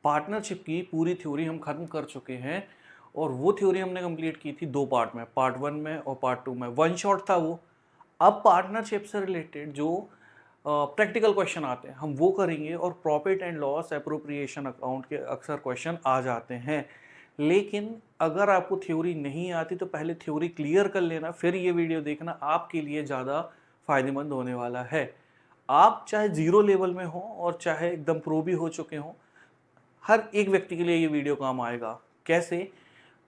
Partnership की पूरी theory हम खत्म कर चुके हैं और वो थ्योरी हमने कंप्लीट की थी 2 पार्ट में, पार्ट 1 में और पार्ट 2 में। वन शॉट था वो। अब पार्टनरशिप से रिलेटेड जो प्रैक्टिकल क्वेश्चन आते हैं हम वो करेंगे और profit and loss appropriation account के अक्सर क्वेश्चन आ जाते हैं। लेकिन अगर आपको थ्योरी नहीं आती तो पहले थ्योरी क्लियर कर लेना, फिर ये वीडियो देखना, आपके लिए ज़्यादा फायदेमंद होने वाला है। आप चाहे जीरो लेवल में हो और चाहे एकदम प्रो भी हो चुके हो, हर एक व्यक्ति के लिए ये वीडियो काम आएगा। कैसे?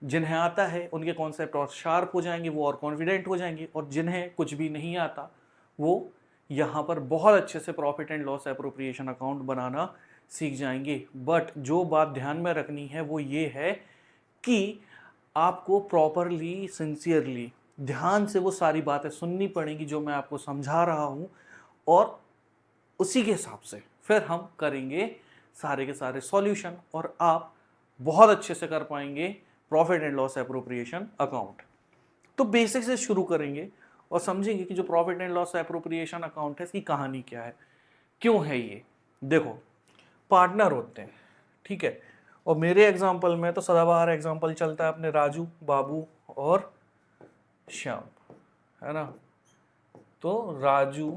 जिन्हें आता है उनके कॉन्सेप्ट और शार्प हो जाएंगे, वो और कॉन्फिडेंट हो जाएंगे, और जिन्हें कुछ भी नहीं आता वो यहाँ पर बहुत अच्छे से profit and loss appropriation account बनाना सीख जाएंगे। बट जो बात ध्यान में रखनी है वो ये है कि आपको प्रॉपरली, सिंसियरली, ध्यान से वो सारी बातें सुननी पड़ेंगी जो मैं आपको समझा रहा हूँ, और उसी के हिसाब से फिर हम करेंगे सारे के सारे सॉल्यूशन और आप बहुत अच्छे से कर पाएंगे profit and loss appropriation account. तो बेसिक से शुरू करेंगे और समझेंगे कि जो profit and loss appropriation account है इसकी कहानी क्या है, क्यों है ये। देखो, पार्टनर होते हैं, ठीक है, और मेरे एग्जांपल में तो सदाबहार एग्जांपल चलता है अपने राजू, बाबू और श्याम, है ना। तो राजू,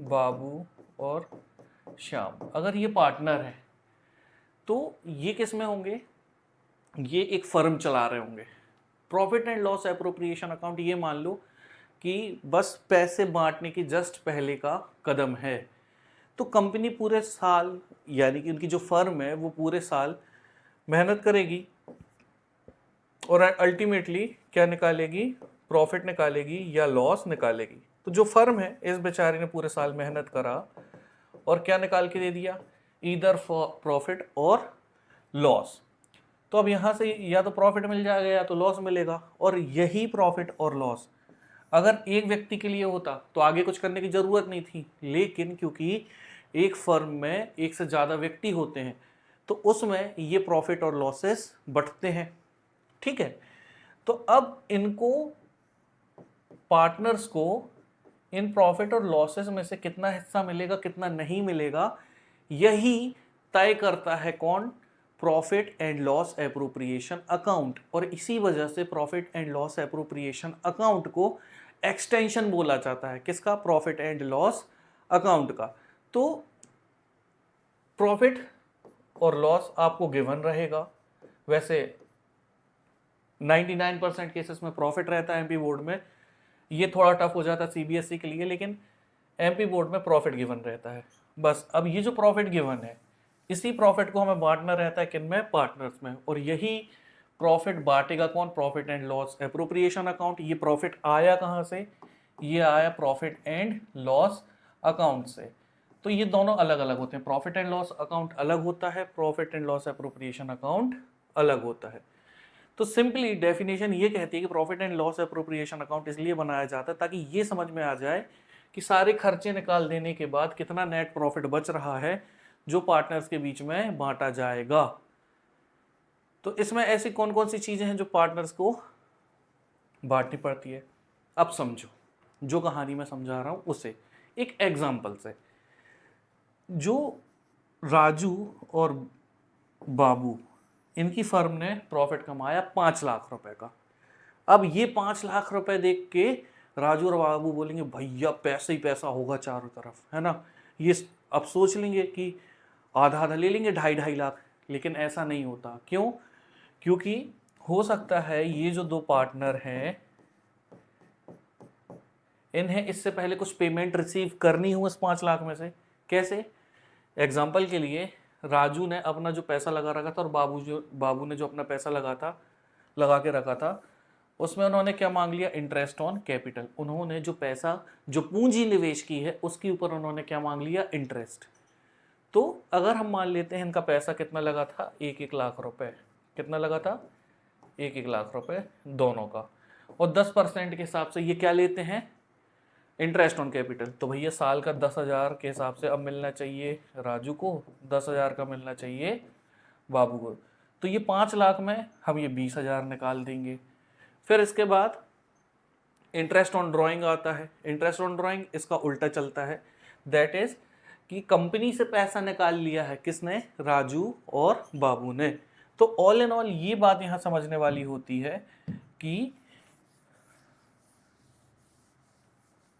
बाबू और श्याम अगर ये पार्टनर है तो ये किस में होंगे? ये एक फर्म चला रहे होंगे। Profit and loss appropriation account ये मान लो कि बस पैसे बांटने की जस्ट पहले का कदम है। तो कंपनी पूरे साल, यानी कि उनकी जो फर्म है वो पूरे साल मेहनत करेगी और अल्टीमेटली क्या निकालेगी? प्रॉफिट निकालेगी या लॉस निकालेगी। तो जो फर्म है, इस बेचारे ने पूरे साल मेहनत करा और क्या निकाल के दे दिया? ईदर प्रॉफिट और लॉस। तो अब यहाँ से या तो प्रॉफिट मिल जाएगा या तो लॉस मिलेगा। और यही प्रॉफिट और लॉस अगर एक व्यक्ति के लिए होता तो आगे कुछ करने की जरूरत नहीं थी, लेकिन क्योंकि एक फर्म में एक से ज़्यादा व्यक्ति होते हैं तो उसमें ये प्रॉफिट और लॉसेस बढ़ते हैं, ठीक है। तो अब इनको, पार्टनर्स को, इन प्रॉफिट और लॉसेस में से कितना हिस्सा मिलेगा कितना नहीं मिलेगा, यही तय करता है कौन? Profit and loss appropriation account. और इसी वजह से profit and loss appropriation account को एक्सटेंशन बोला जाता है। किसका? प्रॉफिट एंड लॉस अकाउंट का। तो प्रॉफिट और लॉस आपको गिवन रहेगा। वैसे 99% केसेस में प्रॉफिट रहता है एमपी बोर्ड में, ये थोड़ा टफ हो जाता है सीबीएसई के लिए, लेकिन एमपी बोर्ड में प्रॉफिट गिवन रहता है बस। अब ये जो प्रॉफिट गिवन है, इसी प्रॉफिट को हमें बांटना रहता है किन में? पार्टनर्स में। और यही प्रॉफिट बांटेगा कौन? Profit and loss appropriation account. ये प्रॉफिट आया कहाँ से? ये आया प्रॉफिट एंड लॉस अकाउंट से। तो ये दोनों अलग अलग होते हैं। प्रॉफिट एंड लॉस अकाउंट अलग होता है, profit and loss appropriation account अलग होता है। तो सिंपली डेफिनेशन ये कहती है कि profit and loss appropriation account इसलिए बनाया जाता है ताकि ये समझ में आ जाए कि सारे खर्चे निकाल देने के बाद कितना नेट प्रॉफिट बच रहा है जो पार्टनर्स के बीच में बांटा जाएगा। तो इसमें ऐसी कौन कौन सी चीजें हैं जो पार्टनर्स को बांटनी पड़ती है? अब समझो, जो कहानी मैं समझा रहा हूं उसे एक एग्जाम्पल से। जो राजू और बाबू, इनकी फर्म ने प्रॉफिट कमाया 5 लाख रुपए का। अब ये 5 लाख रुपए देख के राजू और बाबू बोलेंगे भैया पैसा ही पैसा होगा चारों तरफ, है ना। ये अब सोच लेंगे कि आधा आधा ले लेंगे, 2.5 लाख। लेकिन ऐसा नहीं होता। क्यों? क्योंकि हो सकता है ये जो दो पार्टनर हैं इन्हें इससे पहले कुछ पेमेंट रिसीव करनी हो इस 5 लाख में से। कैसे? एग्जाम्पल के लिए राजू ने अपना जो पैसा लगा रखा था और बाबू ने जो अपना पैसा लगा के रखा था, उसमें उन्होंने क्या मांग लिया? Interest on capital. उन्होंने जो पैसा, जो पूंजी निवेश की है उसके ऊपर उन्होंने क्या मांग लिया? इंटरेस्ट। तो अगर हम मान लेते हैं इनका पैसा कितना लगा था? 1-1 लाख रुपए। कितना लगा था? 1-1 लाख रुपए दोनों का। और 10% के हिसाब से ये क्या लेते हैं? Interest on capital. तो भैया साल का 10,000 के हिसाब से अब मिलना चाहिए राजू को, 10,000 का मिलना चाहिए बाबू को। तो ये 5 लाख में हम ये 20,000 निकाल देंगे। फिर इसके बाद इंटरेस्ट ऑन ड्राइंग आता है। इंटरेस्ट ऑन ड्राइंग इसका उल्टा चलता है। दैट इज कि कंपनी से पैसा निकाल लिया है किसने, राजू और बाबू ने। तो ऑल इन ऑल ये बात यहां समझने वाली होती है कि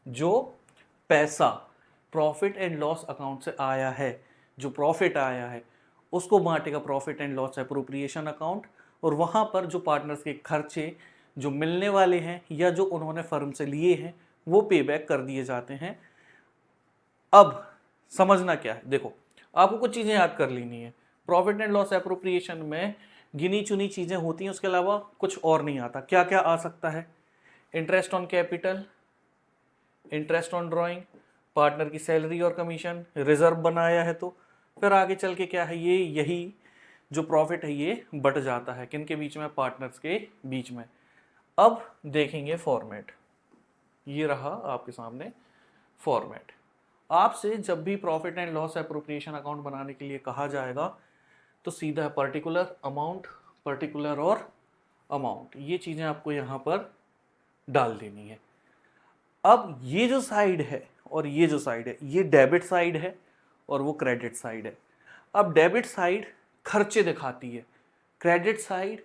जो पैसा प्रॉफिट एंड लॉस अकाउंट से आया है, जो प्रॉफिट आया है उसको बांटेगा profit and loss appropriation account, और वहां पर जो पार्टनर्स के खर्चे जो मिलने वाले हैं या जो उन्होंने फर्म से लिए हैं वो पे बैक कर दिए जाते हैं। अब समझना क्या है, देखो आपको कुछ चीजें याद कर लेनी है। प्रॉफिट एंड लॉस एप्रोप्रिएशन में गिनी चुनी चीजें होती हैं, उसके अलावा कुछ और नहीं आता। क्या क्या आ सकता है, interest on capital, interest on drawing, partner की सैलरी और कमीशन, रिजर्व बनाया है तो फिर आगे चल के क्या है, ये यही जो प्रॉफिट है ये बट जाता है किन के बीच में, पार्टनर्स के बीच में। अब देखेंगे फॉर्मेट, ये रहा आपके सामने फॉर्मेट। आपसे जब भी profit and loss appropriation account बनाने के लिए कहा जाएगा तो सीधा पर्टिकुलर अमाउंट, पर्टिकुलर और अमाउंट, ये चीजें आपको यहां पर डाल देनी है। अब ये जो साइड है और ये जो साइड है, ये डेबिट साइड है और वो क्रेडिट साइड है। अब डेबिट साइड खर्चे दिखाती है, क्रेडिट साइड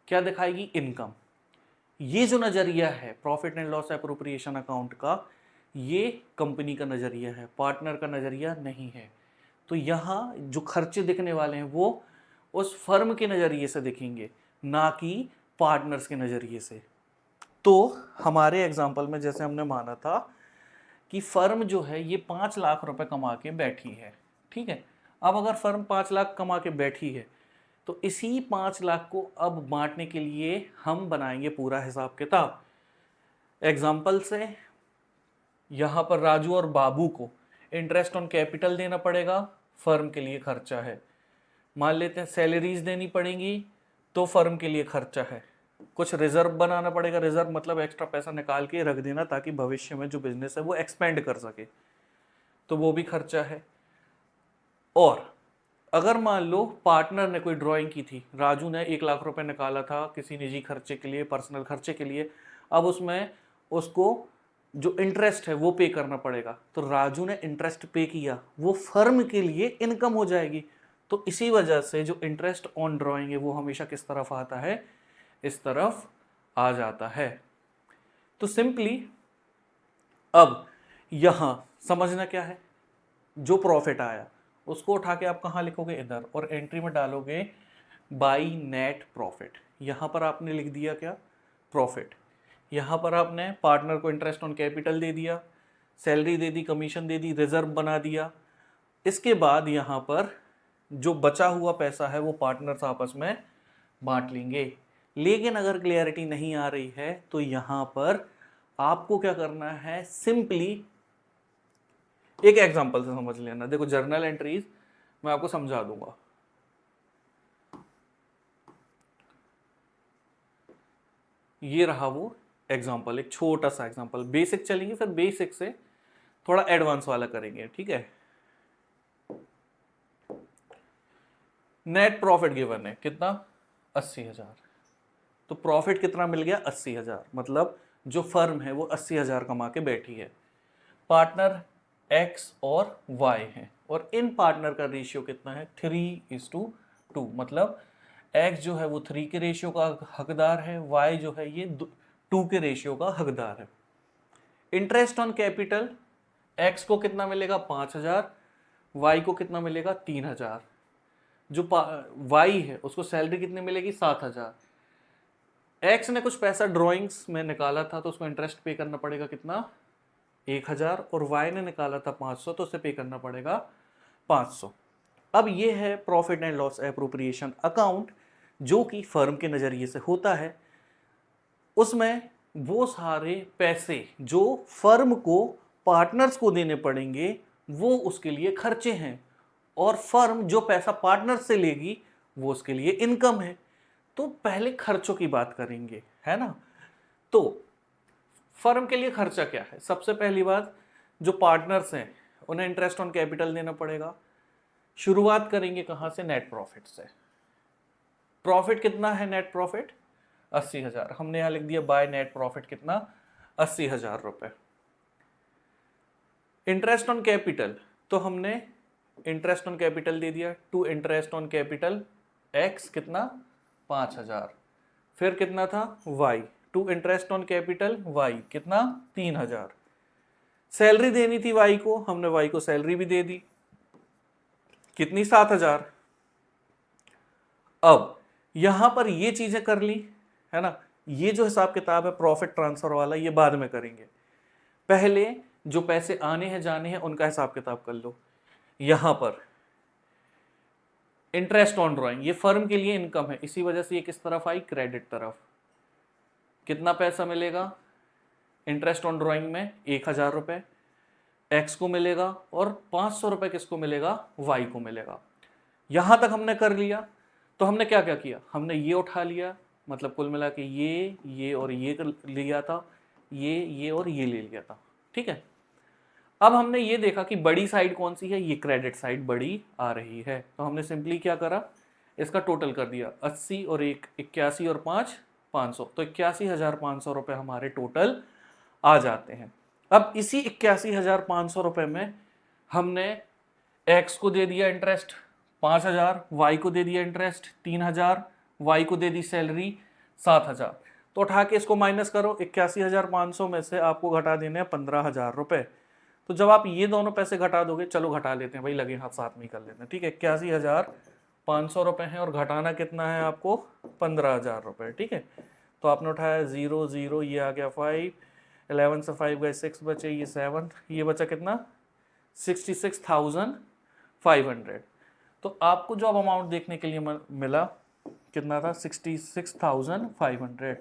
क्या दिखाएगी, इनकम। ये जो नजरिया है profit and loss appropriation account का, ये कंपनी का नजरिया है, पार्टनर का नजरिया नहीं है। तो यहाँ जो खर्चे दिखने वाले हैं वो उस फर्म के नजरिए से दिखेंगे, ना कि पार्टनर्स के नजरिए से। तो हमारे एग्जाम्पल में जैसे हमने माना था कि फर्म जो है ये 5 लाख रुपए कमा के बैठी है, ठीक है। अब अगर फर्म 5 लाख कमा के बैठी है तो इसी 5 लाख को अब बांटने के लिए हम बनाएंगे पूरा हिसाब किताब। एग्जाम्पल से यहाँ पर राजू और बाबू को इंटरेस्ट ऑन कैपिटल देना पड़ेगा, फर्म के लिए खर्चा है। मान लेते हैं सैलरीज देनी पड़ेंगी तो फर्म के लिए खर्चा है। कुछ रिजर्व बनाना पड़ेगा, रिजर्व मतलब एक्स्ट्रा पैसा निकाल के रख देना ताकि भविष्य में जो बिजनेस है वो एक्सपेंड कर सके, तो वो भी खर्चा है। और अगर मान लो पार्टनर ने कोई ड्राइंग की थी, राजू ने 1 लाख रुपए निकाला था किसी निजी खर्चे के लिए, पर्सनल खर्चे के लिए, अब उसमें उसको जो इंटरेस्ट है वो पे करना पड़ेगा, तो राजू ने इंटरेस्ट पे किया, वो फर्म के लिए इनकम हो जाएगी। तो इसी वजह से जो इंटरेस्ट ऑन ड्राइंग है वो हमेशा किस तरफ आता है, इस तरफ आ जाता है। तो सिंपली अब यहां समझना क्या है, जो प्रॉफिट आया उसको उठा के आप कहां लिखोगे, इधर, और एंट्री में डालोगे बाई नेट प्रॉफिट। यहां पर आपने लिख दिया क्या, प्रॉफिट। यहां पर आपने पार्टनर को इंटरेस्ट ऑन कैपिटल दे दिया, सैलरी दे दी, कमीशन दे दी, रिजर्व बना दिया। इसके बाद यहां पर जो बचा हुआ पैसा है वो पार्टनर्स आपस में बांट लेंगे। लेकिन अगर क्लियरिटी नहीं आ रही है तो यहां पर आपको क्या करना है, सिंपली एक एग्जांपल से समझ लेना। देखो जर्नल एंट्रीज मैं आपको समझा दूंगा। ये रहा वो एग्जांपल, एक छोटा सा एग्जांपल, बेसिक चलेंगे फिर बेसिक से थोड़ा एडवांस वाला करेंगे, ठीक है। नेट प्रॉफिट गिवन है कितना, 80,000। तो प्रॉफिट कितना मिल गया, 80,000, मतलब जो फर्म है वो 80,000 कमा के बैठी है। पार्टनर एक्स और वाई है और इन पार्टनर का रेशियो कितना है, 3:2, मतलब एक्स जो है वो 3 के रेशियो का हकदार है, वाई जो है ये 2 के रेशियो का हकदार है। इंटरेस्ट ऑन कैपिटल, एक्स को कितना मिलेगा, 5,000, वाई को कितना मिलेगा, 3,000। जो वाई है उसको सैलरी कितनी मिलेगी, 7,000। एक्स ने कुछ पैसा ड्राइंग्स में निकाला था तो उसको इंटरेस्ट पे करना पड़ेगा कितना, 1,000, और वाई ने निकाला था 500 तो उसे पे करना पड़ेगा 500। अब ये है profit and loss appropriation account जो कि फर्म के नज़रिए से होता है। उसमें वो सारे पैसे जो फर्म को पार्टनर्स को देने पड़ेंगे वो उसके लिए खर्चे हैं, और फर्म जो पैसा पार्टनर से लेगी वो उसके लिए इनकम है। तो पहले खर्चों की बात करेंगे, है ना। तो फर्म के लिए खर्चा क्या है, सबसे पहली बात जो पार्टनर्स हैं उन्हें इंटरेस्ट ऑन कैपिटल देना पड़ेगा। शुरुआत करेंगे कहां से, नेट प्रॉफिट से। प्रॉफिट कितना है, नेट प्रॉफिट 80,000, हमने यहां लिख दिया बाय नेट प्रॉफिट कितना, 80,000 रुपए। इंटरेस्ट ऑन कैपिटल तो हमने इंटरेस्ट ऑन कैपिटल दे दिया, to interest on capital X कितना 5000, फिर कितना था Y, to interest on capital Y कितना 3000, सैलरी देनी थी वाई को, हमने वाई को सैलरी भी दे दी कितनी 7000। अब यहां पर ये चीजें कर ली है ना, ये जो हिसाब किताब है प्रॉफिट ट्रांसफर वाला ये बाद में करेंगे, पहले जो पैसे आने हैं जाने हैं उनका हिसाब किताब कर लो। यहां पर इंटरेस्ट ऑन ड्रॉइंग ये फर्म के लिए इनकम है, इसी वजह से ये किस तरफ आई क्रेडिट तरफ, कितना पैसा मिलेगा इंटरेस्ट ऑन ड्रॉइंग में 1000 रुपए एक्स को मिलेगा और 500 रुपए किसको मिलेगा वाई को मिलेगा। यहां तक हमने कर लिया, तो हमने क्या क्या किया, हमने ये उठा लिया, मतलब कुल मिला के ये और ये लिया था, ये और ये ले लिया था, ठीक है। अब हमने ये देखा कि बड़ी साइड कौन सी है, ये क्रेडिट साइड बड़ी आ रही है, तो हमने सिंपली क्या करा, इसका टोटल कर दिया 80 और 1 81 और 5 500, तो 81,500 रुपये हमारे टोटल आ जाते हैं। अब इसी 81,500 रुपये में हमने एक्स को दे दिया इंटरेस्ट 5000, वाई को दे दिया इंटरेस्ट 3000, वाई को दे दी सैलरी 7000, तो उठा के इसको माइनस करो, 81,500 में से आपको घटा देने हैं 15,000 रुपये। तो जब आप ये दोनों पैसे घटा दोगे, चलो घटा लेते हैं भाई, लगे हाथ साथ में ही कर लेते हैं, ठीक है। 81,500 रुपये है और घटाना कितना है आपको 15,000 रुपये, ठीक है। तो आपने उठाया 0 0, ये आ गया 5, 11 से 5 गए 6 बचे, ये 7, ये बचा कितना 66,500। तो आपको जो अब अमाउंट देखने के लिए मिला कितना था 66,500।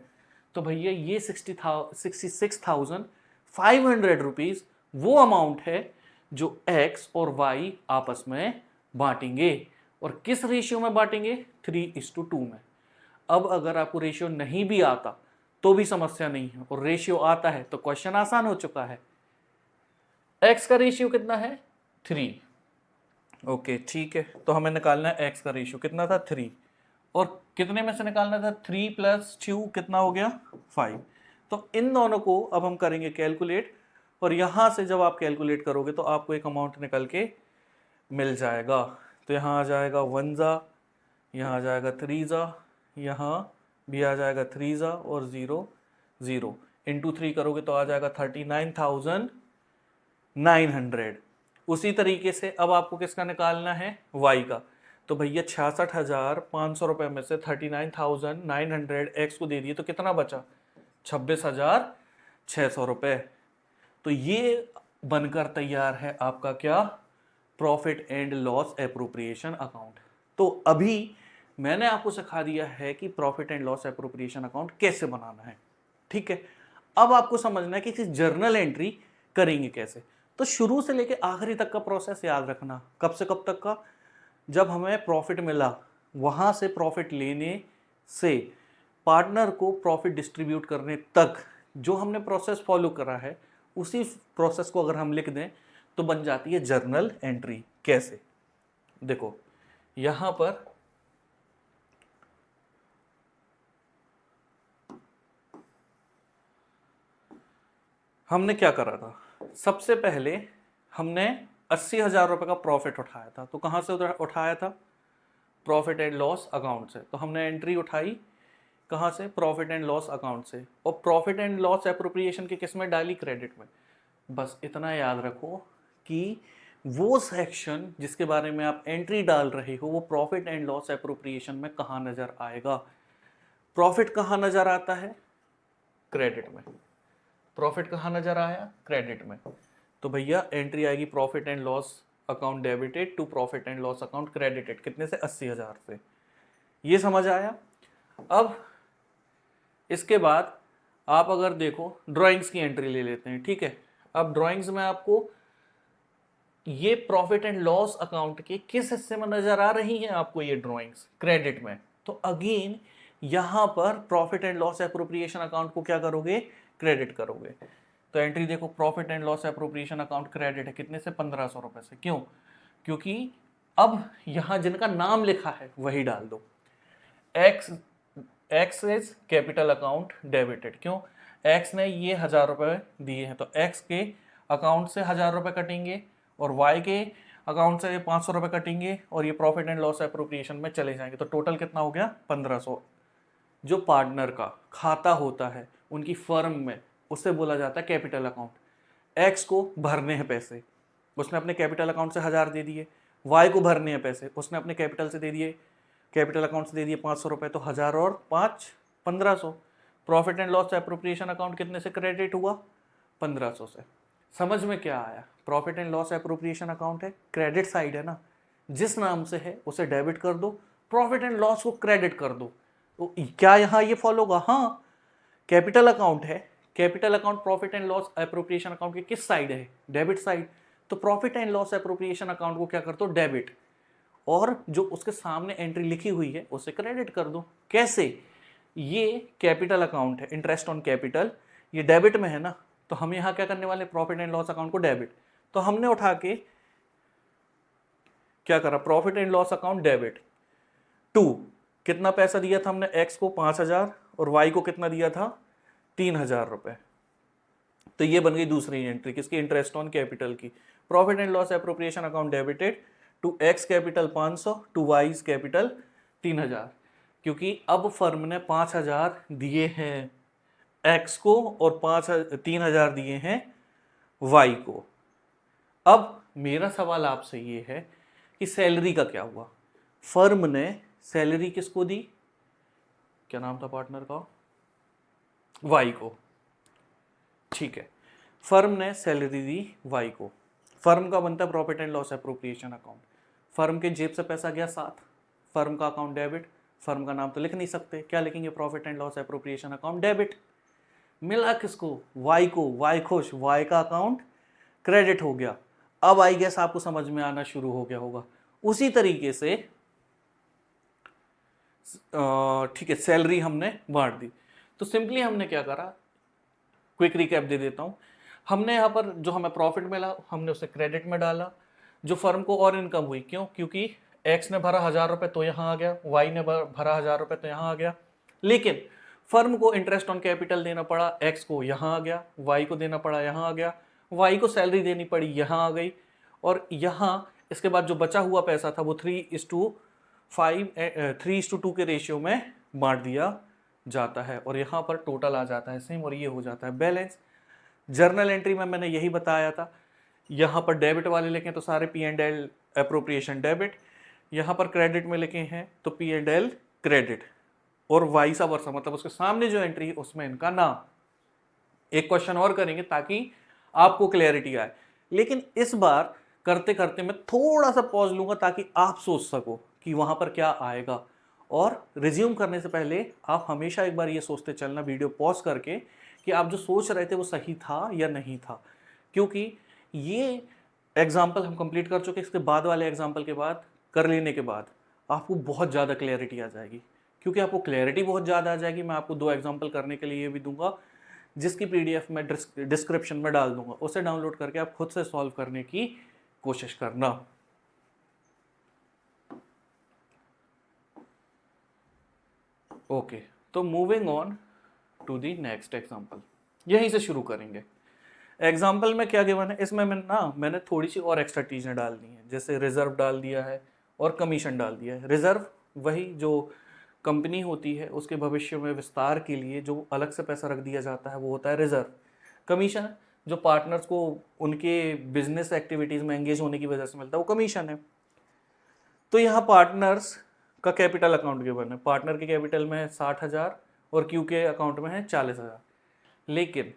तो भैया ये 66,500 रुपीज वो अमाउंट है जो एक्स और वाई आपस में बांटेंगे, और किस रेशियो में बांटेंगे 3:2 में। अब अगर आपको रेशियो नहीं भी आता तो भी समस्या नहीं है, और रेशियो आता है तो क्वेश्चन आसान हो चुका है। एक्स का रेशियो कितना है 3, ओके ठीक है, तो हमें निकालना है एक्स का रेशियो कितना था 3, और कितने में से निकालना था 3 + 2 कितना हो गया 5। तो इन दोनों को अब हम करेंगे कैलकुलेट, और यहां से जब आप कैलकुलेट करोगे तो आपको एक अमाउंट निकल के मिल जाएगा। तो यहाँ आ जाएगा 1 ज़ा, यहाँ आ जाएगा 3 ज़ा, यहाँ भी आ जाएगा 3 ज़ा और 0 0, इंटू 3 करोगे तो आ जाएगा 39,900। उसी तरीके से अब आपको किसका निकालना है वाई का, तो भैया 66,500 रुपये में से 39,900 एक्स को दे दिए तो कितना बचा 26,600 रुपये। तो ये बनकर तैयार है आपका क्या profit and loss appropriation account. तो अभी मैंने आपको सिखा दिया है कि profit and loss appropriation account कैसे बनाना है, ठीक है। अब आपको समझना है कि जर्नल एंट्री करेंगे कैसे। तो शुरू से लेके आखिरी तक का प्रोसेस याद रखना, कब से कब तक का, जब हमें प्रॉफिट मिला वहां से प्रॉफिट लेने से पार्टनर को प्रॉफिट डिस्ट्रीब्यूट करने तक जो हमने प्रोसेस फॉलो करा है, उसी प्रोसेस को अगर हम लिख दें तो बन जाती है जर्नल एंट्री। कैसे, देखो यहां पर हमने क्या करा था, सबसे पहले हमने 80,000 रुपये का प्रॉफिट उठाया था। तो कहाँ से उठाया था, प्रॉफिट एंड लॉस अकाउंट से। तो हमने एंट्री उठाई कहाँ से, प्रॉफिट एंड लॉस अकाउंट से, और प्रॉफिट एंड लॉस एप्रोप्रिएशन की किस में डाली, क्रेडिट में। बस इतना याद रखो कि वो सेक्शन जिसके बारे में आप एंट्री डाल रहे हो वो प्रॉफिट एंड लॉस एप्रोप्रिएशन में कहाँ नजर आएगा। प्रॉफिट कहाँ नजर आता है, क्रेडिट में। प्रॉफिट कहाँ नजर आया, क्रेडिट में। तो भैया एंट्री आएगी profit and loss account debited to profit and loss account credited, कितने से 80,000 से। ये समझ आया। अब इसके बाद आप अगर देखो ड्राइंग्स की एंट्री ले लेते हैं, ठीक है। अब ड्राइंग्स में आपको ये प्रॉफिट एंड लॉस अकाउंट के किस हिस्से में नजर आ रही हैं आपको ये ड्राइंग्स, क्रेडिट में। तो अगेन यहां पर profit and loss appropriation account को क्या करोगे, क्रेडिट करोगे। तो एंट्री देखो profit and loss appropriation account credit है कितने से, 1500 रुपए से। क्यों, क्योंकि अब यहां जिनका नाम लिखा है वही डाल दो। X is capital account debited, क्यों, एक्स ने ये 1000 रुपए दिए हैं तो एक्स के अकाउंट से 1000 रुपए कटेंगे और वाई के अकाउंट से 500 रुपये कटेंगे और ये प्रॉफिट एंड लॉस एप्रोप्रिएशन में चले जाएंगे, तो टोटल कितना हो गया 1500। जो पार्टनर का खाता होता है उनकी फर्म में, उससे बोला जाता है कैपिटल अकाउंट। एक्स को भरने हैं पैसे, उसने अपने कैपिटल अकाउंट से 1000 दे दिए। वाई को भरने हैं पैसे, उसने अपने कैपिटल से दे दिए, कैपिटल अकाउंट से दे दिए 500 रुपये, तो 1000 और 5 1500। Profit and loss appropriation account कितने से क्रेडिट हुआ 1500 से। समझ में क्या आया? Profit and loss appropriation account है, क्रेडिट साइड है ना, जिस नाम से है उसे डेबिट कर दो, प्रॉफिट एंड लॉस को क्रेडिट कर दो। तो क्या यहाँ ये फॉलो होगा? हाँ, कैपिटल अकाउंट है, capital account profit and loss appropriation account के किस साइड है? Debit side. तो profit and loss appropriation account को क्या कर दो? डेबिट, और जो उसके सामने एंट्री लिखी हुई है उसे क्रेडिट कर दो। कैसे? ये कैपिटल अकाउंट है, इंटरेस्ट ऑन कैपिटल, ये डेबिट में है ना, तो हम यहाँ क्या करने वाले? प्रॉफिट एंड लॉस अकाउंट को डेबिट। तो हमने उठा के क्या करा? Profit and loss account debit to, कितना पैसा दिया था हमने? एक्स को 5000 और वाई को कितना दिया था? 3000 रुपये। तो ये बन गई दूसरी एंट्री किसकी? इंटरेस्ट ऑन कैपिटल की। Profit and loss appropriation account debited to X capital 500 to Y's capital 3000, क्योंकि अब फर्म ने 5000 दिए हैं एक्स को और 3000 दिए हैं वाई को। अब मेरा सवाल आपसे ये है कि सैलरी का क्या हुआ? फर्म ने सैलरी किसको दी? क्या नाम था पार्टनर का? वाई को। ठीक है, फर्म ने सैलरी दी वाई को। फर्म का बनता है profit and loss appropriation account. Firm के जेब से पैसा गया 7, फर्म का अकाउंट डेबिट। फर्म का नाम तो लिख नहीं सकते, क्या लिखेंगे? Profit and loss appropriation account debit. मिला किसको? वाई को। वाई खुश, वाई का अकाउंट क्रेडिट हो गया। अब आई गेस आपको समझ में आना शुरू हो गया होगा। उसी तरीके से ठीक है, सैलरी हमने बांट दी। तो सिंपली हमने क्या करा? क्विक रिकैप दे देता हूं। हमने यहाँ पर जो हमें प्रॉफिट मिला हमने उसे क्रेडिट में डाला। जो फर्म को और इनकम हुई, क्यों? क्योंकि एक्स ने भरा 1000 रुपये तो यहाँ आ गया, वाई ने भरा 1000 रुपये तो यहाँ आ गया। लेकिन फर्म को इंटरेस्ट ऑन कैपिटल देना पड़ा, एक्स को यहाँ आ गया, वाई को देना पड़ा यहाँ आ गया, वाई को सैलरी देनी पड़ी यहाँ आ गई, और यहाँ इसके बाद जो बचा हुआ पैसा था वो 3:2 के रेशियो में बांट दिया जाता है, और यहाँ पर टोटल आ जाता है सेम, और ये हो जाता है बैलेंस। जर्नल एंट्री में मैंने यही बताया था। यहाँ पर डेबिट वाले लिखे तो सारे P and L appropriation debit, यहाँ पर क्रेडिट में लिखे हैं तो पी एंड एल क्रेडिट, और वाइसा वर्सा, मतलब उसके सामने जो एंट्री है उसमें इनका नाम। एक क्वेश्चन और करेंगे ताकि आपको क्लैरिटी आए, लेकिन इस बार करते करते मैं थोड़ा सा पॉज लूंगा ताकि आप सोच सको कि वहां पर क्या आएगा। और रिज्यूम करने से पहले आप हमेशा एक बार ये सोचते चलना वीडियो पॉज करके कि आप जो सोच रहे थे वो सही था या नहीं था, क्योंकि ये एग्जाम्पल हम कंप्लीट कर चुके। इसके बाद वाले एग्जाम्पल के बाद कर लेने के बाद आपको बहुत ज़्यादा क्लैरिटी आ जाएगी, क्योंकि आपको क्लैरिटी बहुत ज़्यादा आ जाएगी। मैं आपको 2 एग्जाम्पल करने के लिए भी दूंगा, जिसकी पीडीएफ में डिस्क्रिप्शन में डाल दूंगा, उसे डाउनलोड करके आप खुद से सॉल्व करने की कोशिश करना। ओके, तो moving on to the next example, यहीं से शुरू करेंगे। एग्जाम्पल में क्या गिवन है, इसमें मैंने थोड़ी सी और एक्स्ट्रा चीज़ें डाल दी हैं, जैसे रिजर्व डाल दिया है और कमीशन डाल दिया है। रिजर्व वही जो कंपनी होती है उसके भविष्य में विस्तार के लिए जो अलग से पैसा रख दिया जाता है वो होता है रिजर्व। कमीशन जो पार्टनर्स को उनके बिजनेस एक्टिविटीज़ में एंगेज होने की वजह से मिलता है वो कमीशन है। तो यहाँ पार्टनर्स का कैपिटल अकाउंट गिवन है, पार्टनर के कैपिटल में है 60,000 और क्यू के अकाउंट में है 40,000। लेकिन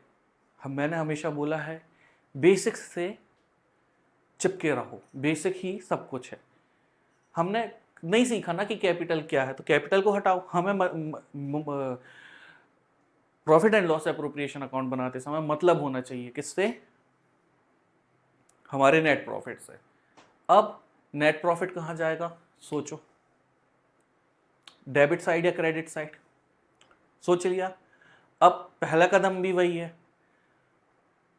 मैंने हमेशा बोला है बेसिक्स से चिपके रहो, बेसिक ही सब कुछ है। हमने नहीं सीखा ना कि कैपिटल क्या है, तो कैपिटल को हटाओ। हमें profit and loss appropriation account बनाते समय मतलब होना चाहिए किससे? हमारे नेट प्रॉफिट से। अब नेट प्रॉफिट कहाँ जाएगा सोचो, डेबिट साइड या क्रेडिट साइड? सोच लिया। अब पहला कदम भी वही है।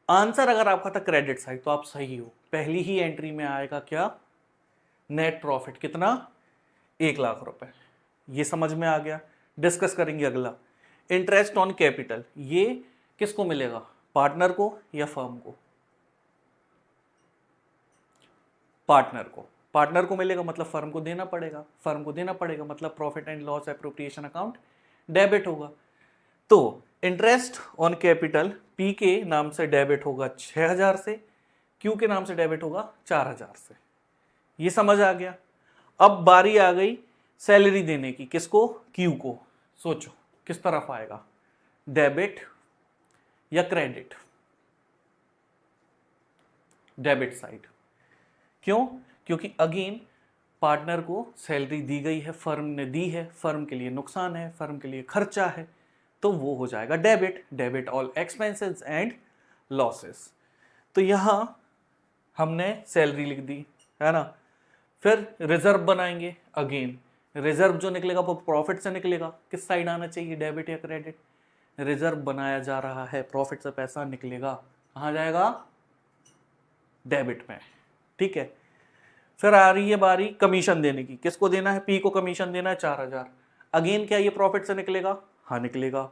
आंसर अगर आपका था क्रेडिट साइड तो आप सही हो, पहली ही एंट्री में आएगा क्या? नेट प्रॉफिट कितना? 1 लाख रुपए। ये समझ में आ गया। डिस्कस करेंगे अगला, इंटरेस्ट ऑन कैपिटल। ये किसको मिलेगा, पार्टनर को या फर्म को? पार्टनर को मिलेगा मतलब फर्म को देना पड़ेगा, फर्म को देना पड़ेगा मतलब profit and loss appropriation account debit होगा। तो इंटरेस्ट ऑन कैपिटल पी के नाम से डेबिट होगा 6000 से, क्यू के नाम से डेबिट होगा 4000 से। ये समझ आ गया। अब बारी आ गई सैलरी देने की, किसको? क्यू को। सोचो किस तरफ आएगा, डेबिट या क्रेडिट? Debit side. क्यों? क्योंकि अगेन पार्टनर को सैलरी दी गई है, फर्म ने दी है, फर्म के लिए नुकसान है, फर्म के लिए खर्चा है, तो वो हो जाएगा debit. Debit all expenses and losses. तो यहां हमने सैलरी लिख दी, है ना। फिर रिजर्व बनाएंगे। अगेन रिजर्व जो निकलेगा वो प्रॉफिट से निकलेगा। किस साइड आना चाहिए, डेबिट या क्रेडिट? रिजर्व बनाया जा रहा है, प्रॉफिट से पैसा निकलेगा, कहाँ जाएगा? डेबिट में। ठीक है। फिर आ रही है बारी कमीशन देने की। किसको देना है? पी को कमीशन देना है 4000। अगेन क्या ये प्रॉफिट से निकलेगा? हाँ निकलेगा।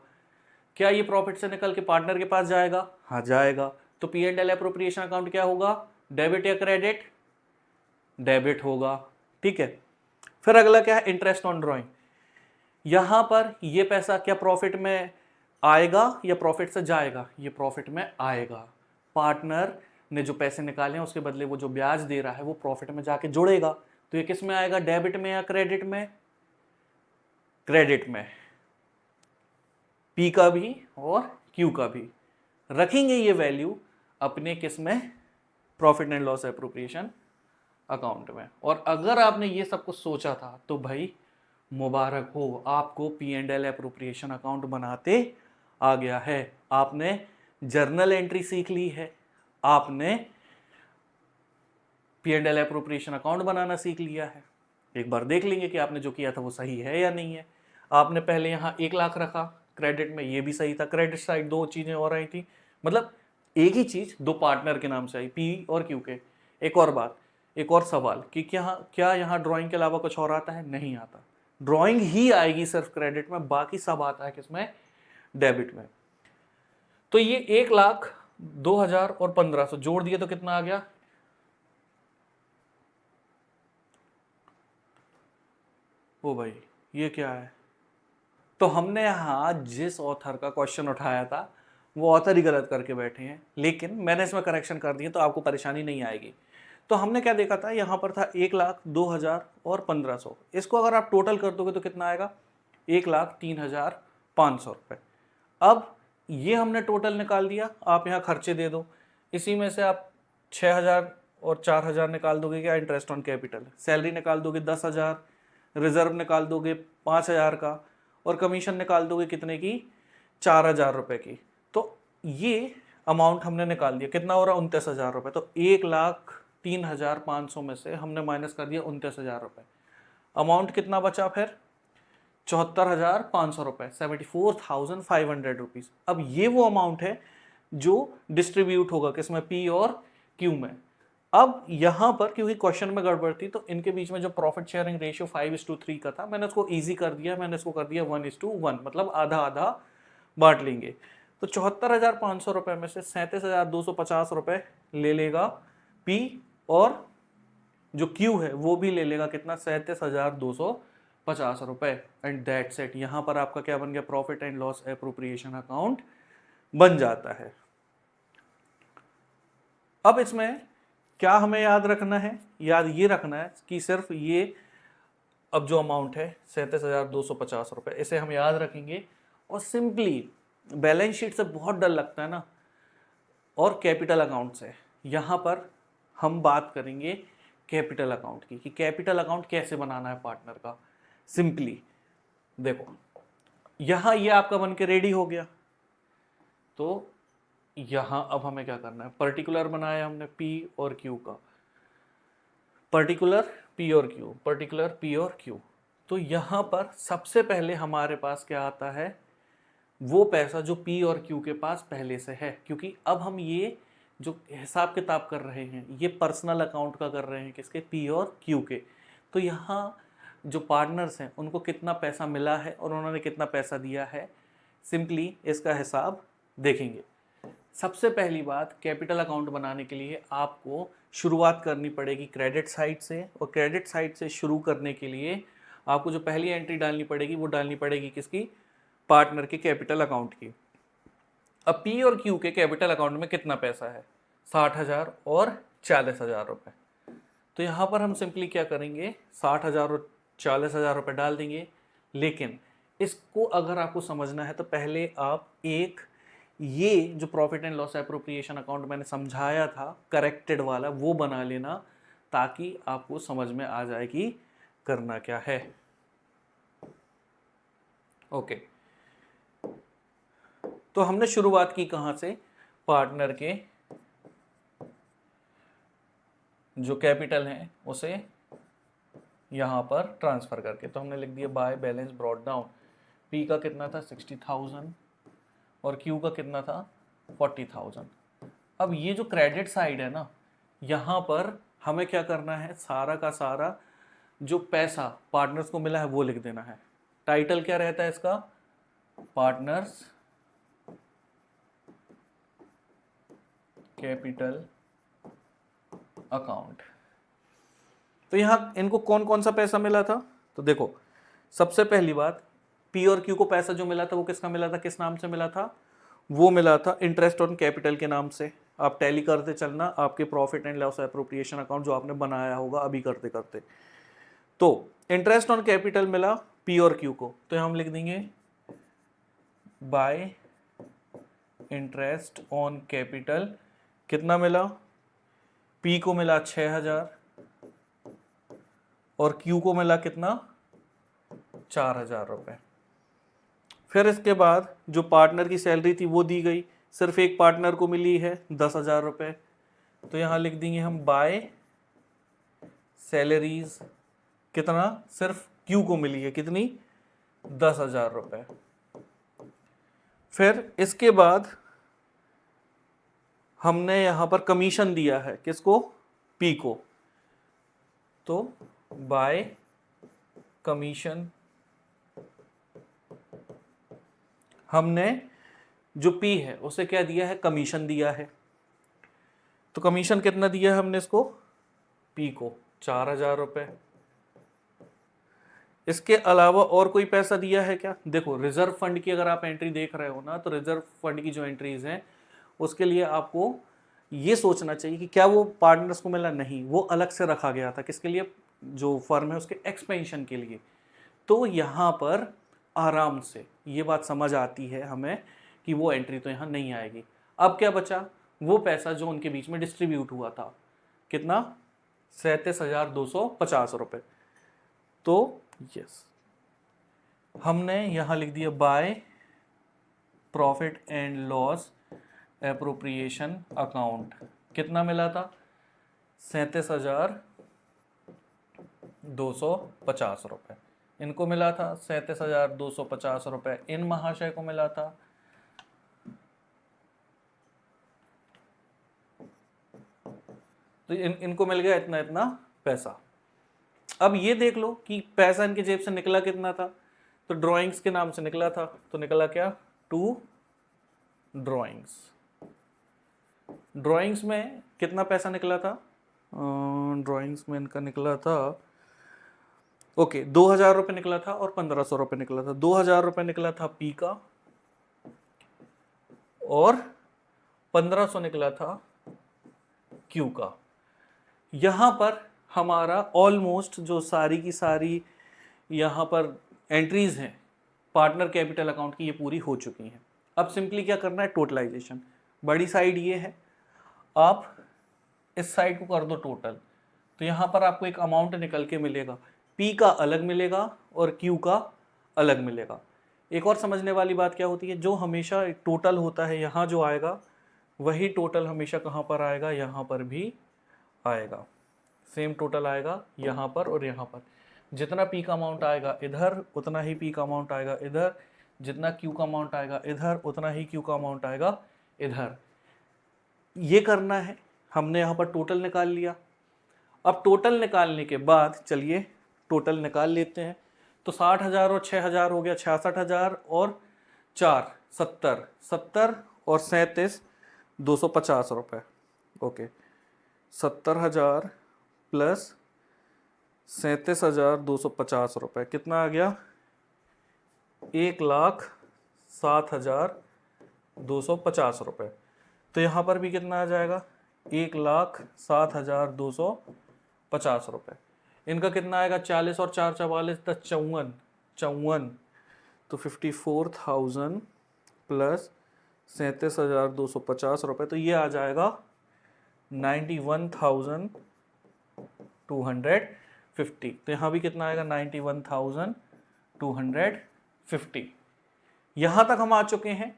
क्या ये प्रॉफिट से निकल के पार्टनर के पास जाएगा? हाँ जाएगा। तो P and L appropriation account क्या होगा, डेबिट या क्रेडिट? डेबिट होगा। ठीक है। फिर अगला क्या है, इंटरेस्ट ऑन ड्रॉइंग। यहां पर ये पैसा क्या प्रॉफिट में आएगा या प्रॉफिट से जाएगा? ये प्रॉफिट में आएगा। पार्टनर ने जो पैसे निकाले हैं उसके बदले वो जो ब्याज दे रहा है वो प्रॉफिट में जाके जुड़ेगा। तो ये किस में आएगा, डेबिट में या क्रेडिट में? क्रेडिट में। पी का भी और क्यू का भी रखेंगे ये वैल्यू अपने किस में, profit and loss appropriation account में। और अगर आपने ये सब कुछ सोचा था तो भाई मुबारक हो, आपको P and L appropriation account बनाते आ गया है। आपने जर्नल एंट्री सीख ली है, आपने P and L appropriation account बनाना सीख लिया है। एक बार देख लेंगे कि आपने जो किया था वो सही है या नहीं है। आपने पहले यहाँ 1 लाख रखा क्रेडिट में, ये भी सही था। क्रेडिट साइड 2 चीजें और आई थी, मतलब एक ही चीज 2 पार्टनर के नाम से आई, पी और क्यू के। एक और बात, एक और सवाल कि क्या यहाँ ड्राइंग के अलावा कुछ और आता है? नहीं आता। ड्राइंग ही आएगी सिर्फ क्रेडिट में, बाकी सब आता है किसमें, डेबिट में। तो ये 1,00,000, 2,000 और 1,500 जोड़ दिए तो कितना आ गया? ओ भाई ये क्या है? तो हमने यहाँ जिस ऑथर का क्वेश्चन उठाया था वो ऑथर ही गलत करके बैठे हैं, लेकिन मैंने इसमें करेक्शन कर दिए तो आपको परेशानी नहीं आएगी। तो हमने क्या देखा था, यहाँ पर था 1,00,000, 2,000 और 1,500। इसको अगर आप टोटल कर दोगे तो कितना आएगा, 1,03,500 रुपये। अब ये हमने टोटल निकाल दिया, आप यहाँ खर्चे दे दो। इसी में से आप 6,000 और 4,000 निकाल दोगे, क्या इंटरेस्ट ऑन कैपिटल। सैलरी निकाल दोगे 10,000, रिजर्व निकाल दोगे 5,000 का, और कमीशन निकाल दोगे कितने की, 4,000 रुपये की। तो ये अमाउंट हमने निकाल दिया, कितना हो रहा है, 29,000 रुपये। तो 1,03,500 में से हमने माइनस कर दिया 29,000 रुपये। अमाउंट कितना बचा फिर, 74,500 रुपये, 74,500 रुपीज़। अब ये वो अमाउंट है जो डिस्ट्रीब्यूट होगा किसमें, पी और क्यू में। अब यहां पर क्योंकि क्वेश्चन में गड़बड़ थी तो इनके बीच में जो प्रॉफिट शेयरिंग रेशियो 5:3 का था, मैंने उसको इजी कर दिया, मैंने इसको कर दिया 1:1, मतलब आधा आधा बांट लेंगे। तो 74,500 रुपये में से 37,250 रुपये ले लेगा पी, और जो क्यू है वो भी ले लेगा कितना, 37,250 रुपये। And that's it. यहां पर आपका क्या बन गया, profit and loss appropriation account बन जाता है। अब इसमें क्या हमें याद रखना है, याद ये रखना है कि सिर्फ ये अब जो अमाउंट है 37,250 रुपये, इसे हम याद रखेंगे। और सिंपली बैलेंस शीट से बहुत डर लगता है ना, और कैपिटल अकाउंट से, यहाँ पर हम बात करेंगे कैपिटल अकाउंट की, कि कैपिटल अकाउंट कैसे बनाना है पार्टनर का। सिंपली देखो, यहाँ ये आपका बन के रेडी हो गया। तो यहाँ अब हमें क्या करना है, पर्टिकुलर बनाया हमने पी और क्यू का, पर्टिकुलर पी और क्यू, पर्टिकुलर पी और क्यू। तो यहाँ पर सबसे पहले हमारे पास क्या आता है, वो पैसा जो पी और क्यू के पास पहले से है, क्योंकि अब हम ये जो हिसाब किताब कर रहे हैं ये पर्सनल अकाउंट का कर रहे हैं, किसके, पी और क्यू के। तो यहाँ जो पार्टनर्स हैं उनको कितना पैसा मिला है और उन्होंने कितना पैसा दिया है, सिंपली इसका हिसाब देखेंगे। सबसे पहली बात, कैपिटल अकाउंट बनाने के लिए आपको शुरुआत करनी पड़ेगी क्रेडिट साइड से, और क्रेडिट साइड से शुरू करने के लिए आपको जो पहली एंट्री डालनी पड़ेगी वो डालनी पड़ेगी किसकी? पार्टनर के कैपिटल अकाउंट की। अब पी और क्यू के कैपिटल अकाउंट में कितना पैसा है? 60,000 और 40,000 रुपये। तो यहाँ पर हम सिंपली क्या करेंगे, 60,000 और 40,000 रुपये डाल देंगे। लेकिन इसको अगर आपको समझना है तो पहले आप एक ये जो profit and loss appropriation account मैंने समझाया था करेक्टेड वाला, वो बना लेना, ताकि आपको समझ में आ जाए कि करना क्या है। ओके, तो हमने शुरुआत की कहाँ से? पार्टनर के जो कैपिटल है उसे यहाँ पर ट्रांसफ़र करके। तो हमने लिख दिया by balance brought down. P का कितना था? 60,000 और क्यू का कितना था? 40,000। अब ये जो क्रेडिट साइड है ना, यहाँ पर हमें क्या करना है, सारा का सारा जो पैसा पार्टनर्स को मिला है वो लिख देना है। टाइटल क्या रहता है इसका? Partners capital account. तो यहाँ इनको कौन कौन सा पैसा मिला था? तो देखो, सबसे पहली बात, पी और क्यू को पैसा जो मिला था वो किसका मिला था, किस नाम से मिला था? वो मिला था इंटरेस्ट ऑन कैपिटल के नाम से। आप टैली करते चलना आपके profit and loss appropriation account जो आपने बनाया होगा अभी करते करते। तो इंटरेस्ट ऑन कैपिटल मिला पी और क्यू को, तो हम लिख देंगे बाय इंटरेस्ट ऑन कैपिटल। कितना मिला? पी को मिला 6,000 और क्यू को मिला कितना? 4,000 रुपये। फिर इसके बाद जो पार्टनर की सैलरी थी वो दी गई, सिर्फ एक पार्टनर को मिली है 10,000 रुपये। तो यहाँ लिख देंगे हम बाय सैलरीज। कितना? सिर्फ क्यू को मिली है कितनी? 10,000 रुपये। फिर इसके बाद हमने यहाँ पर कमीशन दिया है किसको? पी को। तो बाय कमीशन हमने जो पी है उसे क्या दिया है? कमीशन दिया है। तो कमीशन कितना दिया है हमने इसको? पी को 4,000 रुपये। इसके अलावा और कोई पैसा दिया है क्या? देखो, रिजर्व फंड की अगर आप एंट्री देख रहे हो ना, तो रिजर्व फंड की जो एंट्रीज हैं उसके लिए आपको ये सोचना चाहिए कि क्या वो पार्टनर्स को मिला? नहीं, वो अलग से रखा गया था। किसके लिए? जो फर्म है उसके एक्सपेंशन के लिए। तो यहाँ पर आराम से ये बात समझ आती है हमें कि वो एंट्री तो यहाँ नहीं आएगी। अब क्या बचा? वो पैसा जो उनके बीच में डिस्ट्रीब्यूट हुआ था, कितना? 37,250 रुपये। तो यस, हमने यहाँ लिख दिया by profit and loss appropriation account. कितना मिला था? 37,250 रुपये। इनको मिला था 37,250 रुपये। इन महाशय को मिला था तो इनको मिल गया इतना इतना पैसा। अब ये देख लो कि पैसा इनके जेब से निकला कितना था। तो ड्राइंग्स के नाम से निकला था, तो निकला क्या? 2 ड्राइंग्स। ड्राइंग्स में कितना पैसा निकला था? ड्राइंग्स में इनका निकला था, ओके, 2,000 रुपये निकला था और 1,500 रुपये निकला था। 2,000 रुपये निकला था पी का और 1,500 निकला था क्यू का। यहाँ पर हमारा ऑलमोस्ट जो सारी की सारी यहाँ पर एंट्रीज हैं पार्टनर कैपिटल अकाउंट की, ये पूरी हो चुकी हैं। अब सिंपली क्या करना है? टोटलाइजेशन। बड़ी साइड ये है, आप इस साइड को कर दो टोटल, तो यहाँ पर आपको एक अमाउंट निकल के मिलेगा। पी का अलग मिलेगा और क्यू का अलग मिलेगा। एक और समझने वाली बात क्या होती है, जो हमेशा एक टोटल होता है यहाँ जो आएगा वही टोटल हमेशा कहाँ पर आएगा? यहाँ पर भी आएगा। सेम टोटल आएगा यहाँ पर और यहाँ पर। जितना पी का अमाउंट आएगा इधर, उतना ही पी का अमाउंट आएगा इधर। जितना क्यू का अमाउंट आएगा इधर, उतना ही क्यू का अमाउंट आएगा इधर। ये करना है। हमने यहाँ पर टोटल निकाल लिया। अब टोटल निकालने के बाद चलिए टोटल निकाल लेते हैं। तो 60,000 और 6,000 हो गया 66,000 और 4 70 70 और 37 250 रुपये। ओके, 70,000 प्लस 37,250 रुपये कितना आ गया? 1,07,250 रुपये। तो यहाँ पर भी कितना आ जाएगा? 1,07,250 रुपये। इनका कितना आएगा? 40 और 4 44 10 54 54। तो 54,000 प्लस 37,250 रुपये, तो ये आ जाएगा 91,250। तो यहाँ भी कितना आएगा? 91,250। यहाँ तक हम आ चुके हैं।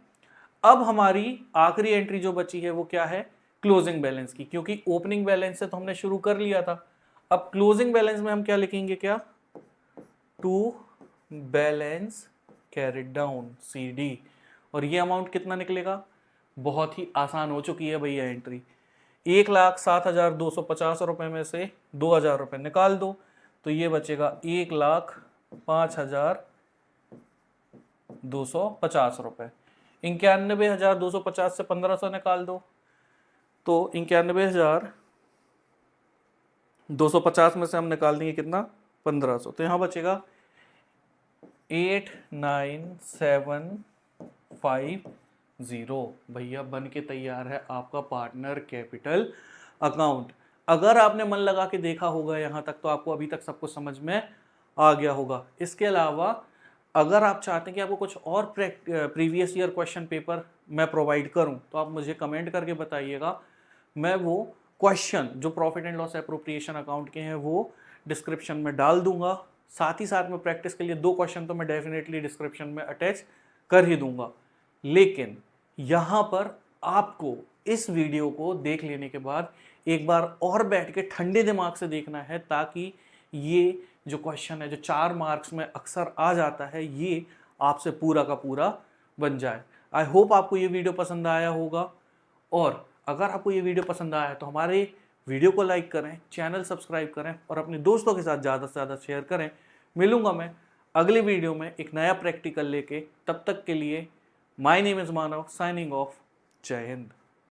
अब हमारी आखिरी एंट्री जो बची है वो क्या है? क्लोजिंग बैलेंस की, क्योंकि ओपनिंग बैलेंस से तो हमने शुरू कर लिया था। अब क्लोजिंग बैलेंस में हम क्या लिखेंगे? क्या? To balance carried down, CD। और ये अमाउंट कितना निकलेगा? बहुत ही आसान हो चुकी है भैया एंट्री। 1,07,250 में से 2,000 रुपये निकाल दो, तो ये बचेगा 1,05,250 रुपये। 91,250 से 1,500 निकाल दो, तो 91,250 में से हम निकाल देंगे कितना? 1,500। तो यहाँ बचेगा 8,9,750। भैया बन के तैयार है आपका पार्टनर कैपिटल अकाउंट। अगर आपने मन लगा के देखा होगा यहाँ तक, तो आपको अभी तक सब कुछ समझ में आ गया होगा। इसके अलावा अगर आप चाहते हैं कि आपको कुछ और प्रीवियस ईयर क्वेश्चन पेपर मैं प्रोवाइड करूं, तो आप मुझे कमेंट करके बताइएगा। मैं वो क्वेश्चन जो profit and loss appropriation account के हैं वो डिस्क्रिप्शन में डाल दूंगा। साथ ही साथ में प्रैक्टिस के लिए 2 क्वेश्चन तो मैं डेफिनेटली डिस्क्रिप्शन में अटैच कर ही दूंगा। लेकिन यहाँ पर आपको इस वीडियो को देख लेने के बाद एक बार और बैठ के ठंडे दिमाग से देखना है, ताकि ये जो क्वेश्चन है जो 4 मार्क्स में अक्सर आ जाता है, ये आपसे पूरा का पूरा बन जाए। आई होप आपको ये वीडियो पसंद आया होगा, और अगर आपको ये वीडियो पसंद आया है तो हमारे वीडियो को लाइक करें, चैनल सब्सक्राइब करें और अपने दोस्तों के साथ ज़्यादा से ज़्यादा शेयर करें। मिलूंगा मैं अगले वीडियो में एक नया प्रैक्टिकल लेके। तब तक के लिए my name is Manav, signing off. जय हिंद।